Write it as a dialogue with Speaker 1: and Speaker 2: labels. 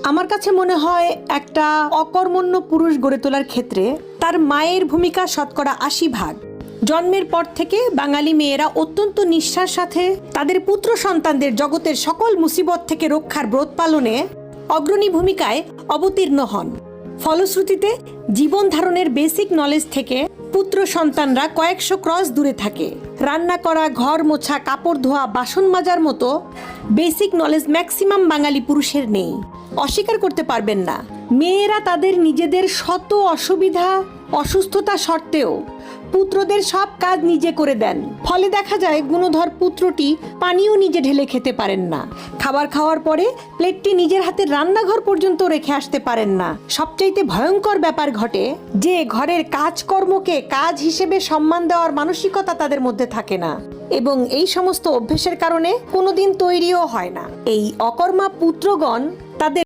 Speaker 1: আমার কাছে মনে হয় একটা অকর্মণ্য পুরুষ গড়ে তোলার ক্ষেত্রে তার মায়ের ভূমিকা শতকরা ৮০%। জন্মের পর থেকে বাঙালি মেয়েরা অত্যন্ত নিষ্ঠার সাথে তাদের পুত্র সন্তানদের জগতের সকল মুসিবত থেকে রক্ষার ব্রত পালনে অগ্রণী ভূমিকায় অবতীর্ণ হন। ফলশ্রুতিতে জীবন ধারণের বেসিক নলেজ থেকে পুত্র সন্তানরা কয়েকশো ক্রস দূরে থাকে। রান্না করা, ঘর মোছা, কাপড় ধোয়া, বাসন মাজার মতো বেসিক নলেজ ম্যাক্সিমাম বাঙালি পুরুষের নেই। অস্বীকার করতে পারবেন না, মেয়েরা তাদের নিজেদের শত অসুবিধা অসুস্থতা সত্ত্বেও পুত্রদের সব কাজ নিজে করে দেন। ফলে দেখা যায় গুণধর পুত্রটি পানিও নিজে ঢেলে খেতে পারেন না। খাবার খাওয়ার পরে প্লেটটি নিজের হাতে রান্নাঘর পর্যন্ত রেখে আসতে পারেন না। সবচাইতে ভয়ঙ্কর ব্যাপার ঘটে যে ঘরের কাজকর্মকে কাজ হিসেবে সম্মান দেওয়ার মানসিকতা তাদের মধ্যে থাকে না, এবং এই সমস্ত অভ্যেসের কারণে কোনোদিন তৈরিও হয় না। এই অকর্মা পুত্রগণ তাদের